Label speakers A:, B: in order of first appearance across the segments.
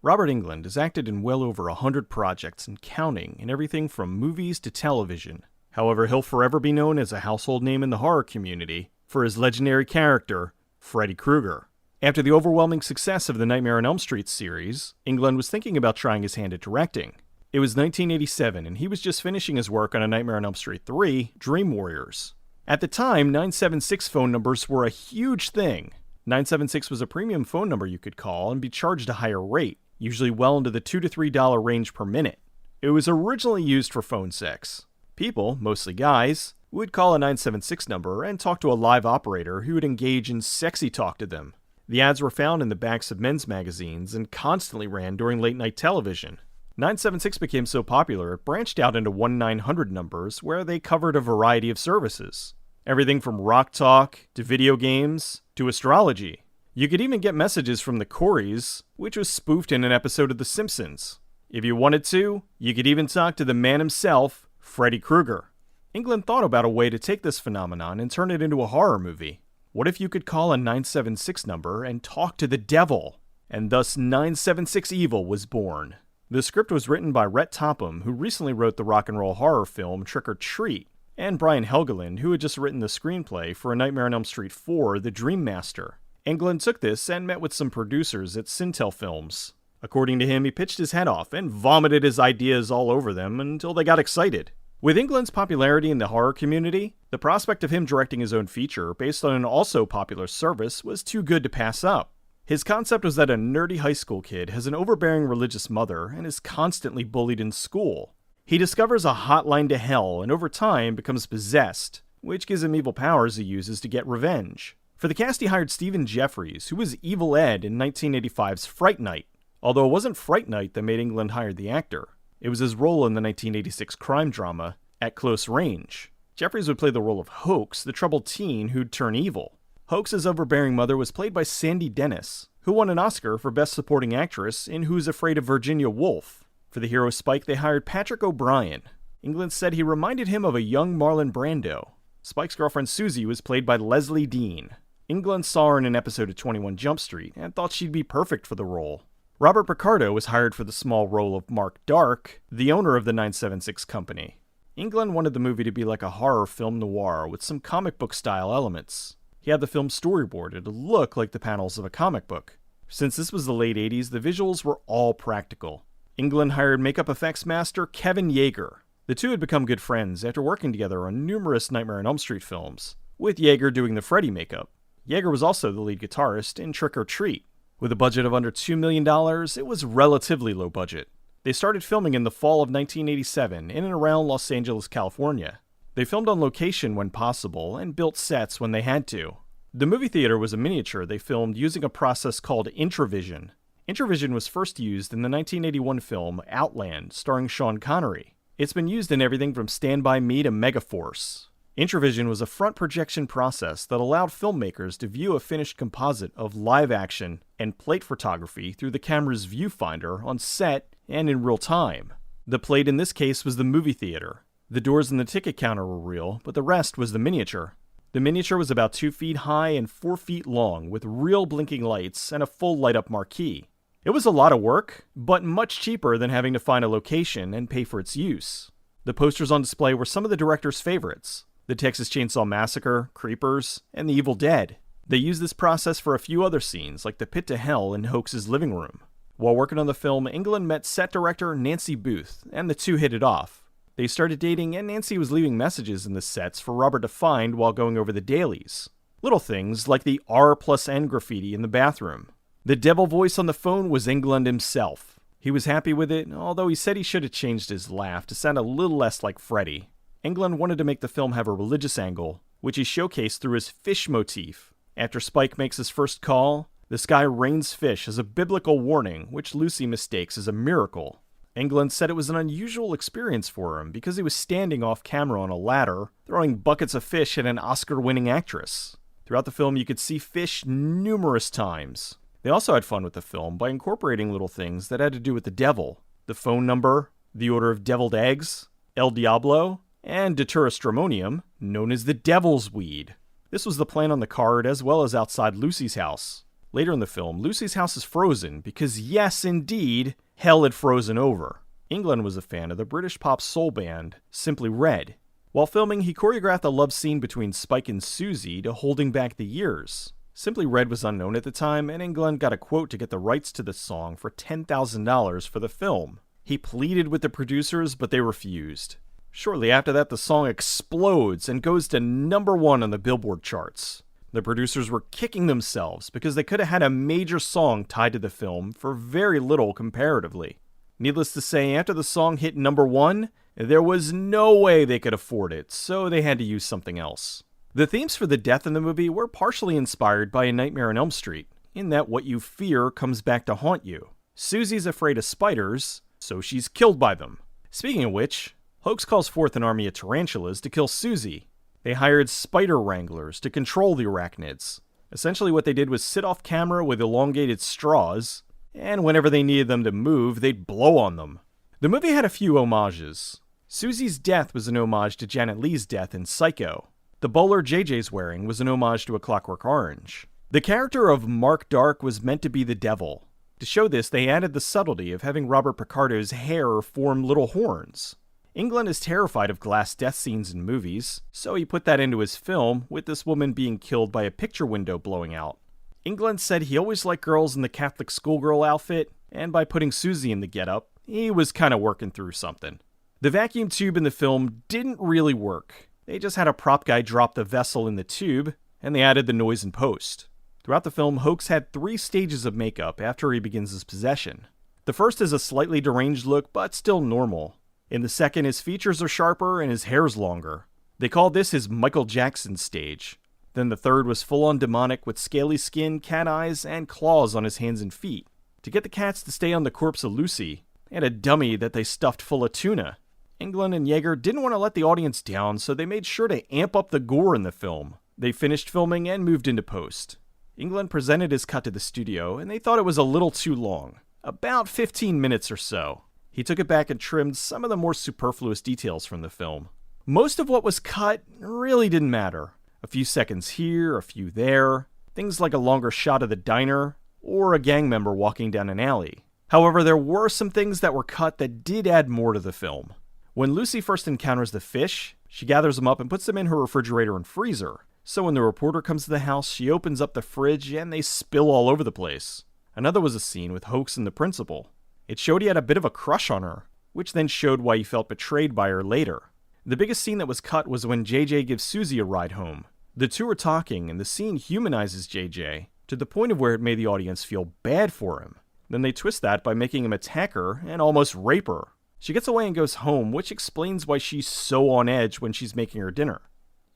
A: Robert Englund has acted in well over 100 projects and counting in everything from movies to television. However, he'll forever be known as a household name in the horror community for his legendary character, Freddy Krueger. After the overwhelming success of the Nightmare on Elm Street series, Englund was thinking about trying his hand at directing. It was 1987 and he was just finishing his work on A Nightmare on Elm Street 3, Dream Warriors. At the time, 976 phone numbers were a huge thing. 976 was a premium phone number you could call and be charged a higher rate, usually well into the $2 to $3 range per minute. It was originally used for phone sex. People, mostly guys, would call a 976 number and talk to a live operator who would engage in sexy talk to them. The ads were found in the backs of men's magazines and constantly ran during late-night television. 976 became so popular it branched out into 1-900 numbers where they covered a variety of services. Everything from rock talk, to video games, to astrology. You could even get messages from the Coreys, which was spoofed in an episode of The Simpsons. If you wanted to, you could even talk to the man himself, Freddy Krueger. Englund thought about a way to take this phenomenon and turn it into a horror movie. What if you could call a 976 number and talk to the devil? And thus 976 Evil was born. The script was written by Rhett Topham, who recently wrote the rock and roll horror film Trick or Treat, and Brian Helgeland, who had just written the screenplay for A Nightmare on Elm Street 4, The Dream Master. Englund took this and met with some producers at Sintel Films. According to him, he pitched his head off and vomited his ideas all over them until they got excited. With Englund's popularity in the horror community, the prospect of him directing his own feature based on an also popular service was too good to pass up. His concept was that a nerdy high school kid has an overbearing religious mother and is constantly bullied in school. He discovers a hotline to hell and over time becomes possessed, which gives him evil powers he uses to get revenge. For the cast he hired Stephen Jeffries, who was Evil Ed in 1985's Fright Night. Although it wasn't Fright Night that made Englund hire the actor. It was his role in the 1986 crime drama, At Close Range. Jeffries would play the role of Hoax, the troubled teen who'd turn evil. Hoax's overbearing mother was played by Sandy Dennis, who won an Oscar for Best Supporting Actress in Who's Afraid of Virginia Woolf. For the hero Spike, they hired Patrick O'Brien. Englund said he reminded him of a young Marlon Brando. Spike's girlfriend Susie was played by Leslie Dean. Englund saw her in an episode of 21 Jump Street and thought she'd be perfect for the role. Robert Picardo was hired for the small role of Mark Dark, the owner of the 976 company. Englund wanted the movie to be like a horror film noir with some comic book style elements. He had the film storyboarded to look like the panels of a comic book. Since this was the late 80s, the visuals were all practical. Englund hired makeup effects master Kevin Yeager. The two had become good friends after working together on numerous Nightmare on Elm Street films, with Yeager doing the Freddy makeup. Yeager was also the lead guitarist in Trick or Treat. With a budget of under $2 million, it was relatively low budget. They started filming in the fall of 1987 in and around Los Angeles, California. They filmed on location when possible and built sets when they had to. The movie theater was a miniature they filmed using a process called Intravision. Intravision was first used in the 1981 film Outland, starring Sean Connery. It's been used in everything from Stand By Me to Megaforce. Intravision was a front projection process that allowed filmmakers to view a finished composite of live action and plate photography through the camera's viewfinder on set and in real time. The plate in this case was the movie theater. The doors and the ticket counter were real, but the rest was the miniature. The miniature was about 2 feet high and 4 feet long with real blinking lights and a full light-up marquee. It was a lot of work, but much cheaper than having to find a location and pay for its use. The posters on display were some of the director's favorites: The Texas Chainsaw Massacre, Creepers, and The Evil Dead. They used this process for a few other scenes, like the pit to hell in Hoax's living room. While working on the film, Englund met set director Nancy Booth, and the two hit it off. They started dating, and Nancy was leaving messages in the sets for Robert to find while going over the dailies. Little things like the R+N graffiti in the bathroom. The devil voice on the phone was Englund himself. He was happy with it, although he said he should have changed his laugh to sound a little less like Freddy. Englund wanted to make the film have a religious angle, which he showcased through his fish motif. After Spike makes his first call, the sky rains fish as a biblical warning, which Lucy mistakes as a miracle. Englund said it was an unusual experience for him because he was standing off camera on a ladder, throwing buckets of fish at an Oscar-winning actress. Throughout the film, you could see fish numerous times. They also had fun with the film by incorporating little things that had to do with the devil. The phone number, the order of deviled eggs, El Diablo, and Deuterostramonium, known as the Devil's Weed. This was the plan on the card as well as outside Lucy's house. Later in the film, Lucy's house is frozen because, yes, indeed, hell had frozen over. Englund was a fan of the British pop soul band Simply Red. While filming, he choreographed a love scene between Spike and Susie to Holding Back the Years. Simply Red was unknown at the time, and Englund got a quote to get the rights to the song for $10,000 for the film. He pleaded with the producers, but they refused. Shortly after that, the song explodes and goes to #1 on the Billboard charts. The producers were kicking themselves because they could have had a major song tied to the film for very little comparatively. Needless to say, after the song hit #1, there was no way they could afford it, so they had to use something else. The themes for the death in the movie were partially inspired by A Nightmare on Elm Street, in that what you fear comes back to haunt you. Susie's afraid of spiders, so she's killed by them. Speaking of which, Hoax calls forth an army of tarantulas to kill Susie. They hired spider wranglers to control the arachnids. Essentially what they did was sit off camera with elongated straws, and whenever they needed them to move, they'd blow on them. The movie had a few homages. Susie's death was an homage to Janet Leigh's death in Psycho. The bowler JJ's wearing was an homage to A Clockwork Orange. The character of Mark Dark was meant to be the devil. To show this, they added the subtlety of having Robert Picardo's hair form little horns. Englund is terrified of glass death scenes in movies, so he put that into his film, with this woman being killed by a picture window blowing out. Englund said he always liked girls in the Catholic schoolgirl outfit, and by putting Susie in the getup, he was kinda working through something. The vacuum tube in the film didn't really work. They just had a prop guy drop the vessel in the tube, and they added the noise in post. Throughout the film, Hoax had 3 stages of makeup after he begins his possession. The first is a slightly deranged look, but still normal. In the second, his features are sharper and his hair's longer. They called this his Michael Jackson stage. Then the third was full-on demonic with scaly skin, cat eyes, and claws on his hands and feet. To get the cats to stay on the corpse of Lucy, they had a dummy that they stuffed full of tuna. Englund and Yeager didn't want to let the audience down, so they made sure to amp up the gore in the film. They finished filming and moved into post. Englund presented his cut to the studio, and they thought it was a little too long. About 15 minutes or so. He took it back and trimmed some of the more superfluous details from the film. Most of what was cut really didn't matter. A few seconds here, a few there. Things like a longer shot of the diner, or a gang member walking down an alley. However, there were some things that were cut that did add more to the film. When Lucy first encounters the fish, she gathers them up and puts them in her refrigerator and freezer. So when the reporter comes to the house, she opens up the fridge and they spill all over the place. Another was a scene with Hoax and the principal. It showed he had a bit of a crush on her, which then showed why he felt betrayed by her later. The biggest scene that was cut was when JJ gives Susie a ride home. The two are talking, and the scene humanizes JJ, to the point of where it made the audience feel bad for him. Then they twist that by making him attack her and almost rape her. She gets away and goes home, which explains why she's so on edge when she's making her dinner.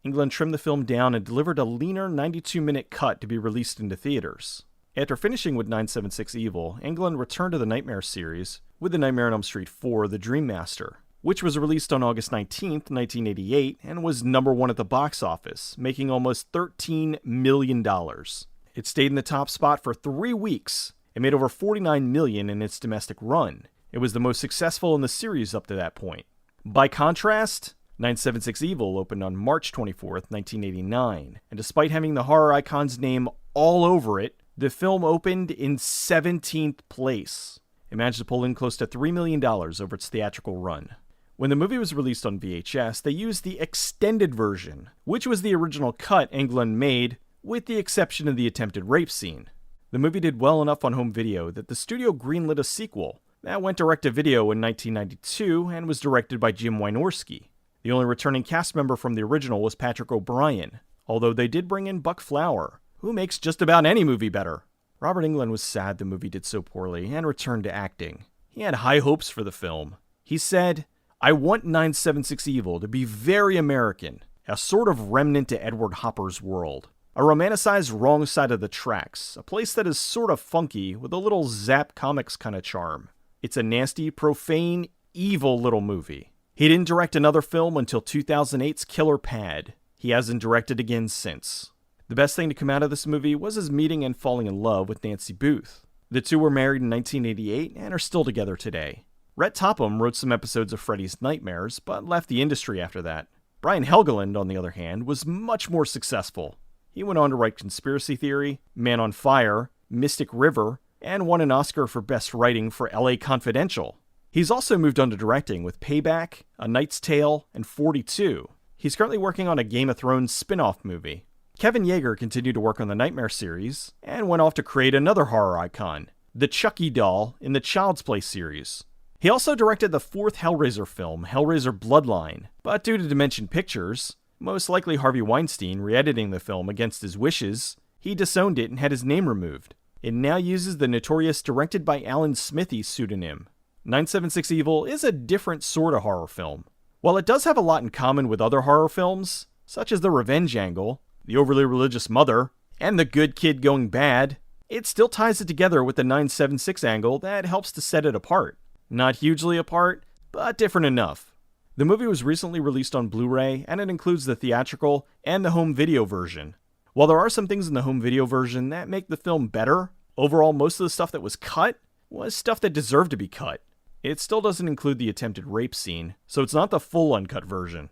A: Englund trimmed the film down and delivered a leaner 92-minute cut to be released into theaters. After finishing with 976 Evil, Englund returned to the Nightmare series with The Nightmare on Elm Street 4: The Dream Master, which was released on August 19th, 1988, and was #1 at the box office, making almost $13 million. It stayed in the top spot for 3 weeks and made over $49 million in its domestic run. It was the most successful in the series up to that point. By contrast, 976 Evil opened on March 24th, 1989, and despite having the horror icon's name all over it, the film opened in 17th place. It managed to pull in close to $3 million over its theatrical run. When the movie was released on VHS, they used the extended version, which was the original cut Englund made, with the exception of the attempted rape scene. The movie did well enough on home video that the studio greenlit a sequel that went direct-to-video in 1992 and was directed by Jim Wynorski. The only returning cast member from the original was Patrick O'Brien, although they did bring in Buck Flower, who makes just about any movie better. Robert Englund was sad the movie did so poorly and returned to acting. He had high hopes for the film. He said, "I want 976 Evil to be very American, a sort of remnant to Edward Hopper's world. A romanticized wrong side of the tracks, a place that is sort of funky with a little Zap Comics kind of charm. It's a nasty, profane, evil little movie." He didn't direct another film until 2008's Killer Pad. He hasn't directed again since. The best thing to come out of this movie was his meeting and falling in love with Nancy Booth. The two were married in 1988 and are still together today. Rhett Topham wrote some episodes of Freddy's Nightmares, but left the industry after that. Brian Helgeland, on the other hand, was much more successful. He went on to write Conspiracy Theory, Man on Fire, Mystic River, and won an Oscar for Best Writing for LA Confidential. He's also moved on to directing with Payback, A Knight's Tale, and 42. He's currently working on a Game of Thrones spin-off movie. Kevin Yeager continued to work on the Nightmare series, and went off to create another horror icon, the Chucky doll in the Child's Play series. He also directed the fourth Hellraiser film, Hellraiser Bloodline, but due to Dimension Pictures, most likely Harvey Weinstein re-editing the film against his wishes, he disowned it and had his name removed. It now uses the notorious Directed by Alan Smithy pseudonym. 976 Evil is a different sort of horror film. While it does have a lot in common with other horror films, such as the revenge angle, the overly religious mother, and the good kid going bad, it still ties it together with the 976 angle that helps to set it apart. Not hugely apart, but different enough. The movie was recently released on Blu-ray, and it includes the theatrical and the home video version. While there are some things in the home video version that make the film better, overall most of the stuff that was cut was stuff that deserved to be cut. It still doesn't include the attempted rape scene, so it's not the full uncut version.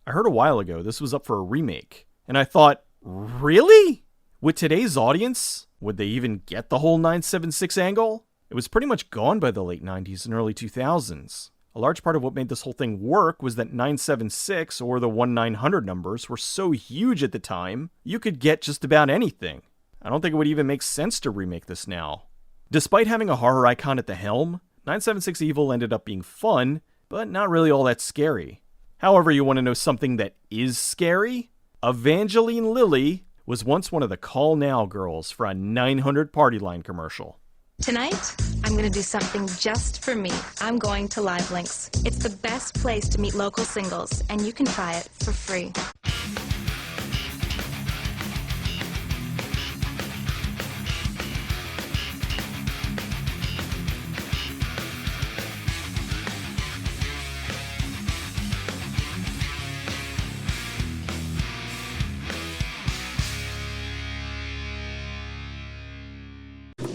A: I heard a while ago this was up for a remake, and I thought, really? With today's audience, would they even get the whole 976 angle? It was pretty much gone by the late 90s and early 2000s. A large part of what made this whole thing work was that 976 or the 1900 numbers were so huge at the time, you could get just about anything. I don't think it would even make sense to remake this now. Despite having a horror icon at the helm, 976 Evil ended up being fun, but not really all that scary. However, you want to know something that is scary? Evangeline Lilly was once one of the Call Now girls for a 900 Party Line commercial.
B: Tonight, I'm going to do something just for me. I'm going to Live Links. It's the best place to meet local singles, and you can try it for free.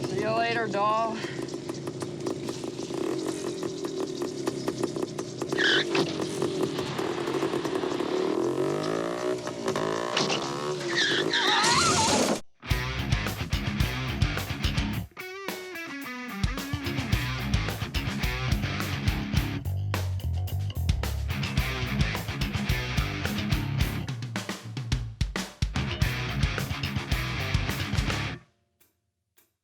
C: See you later, doll.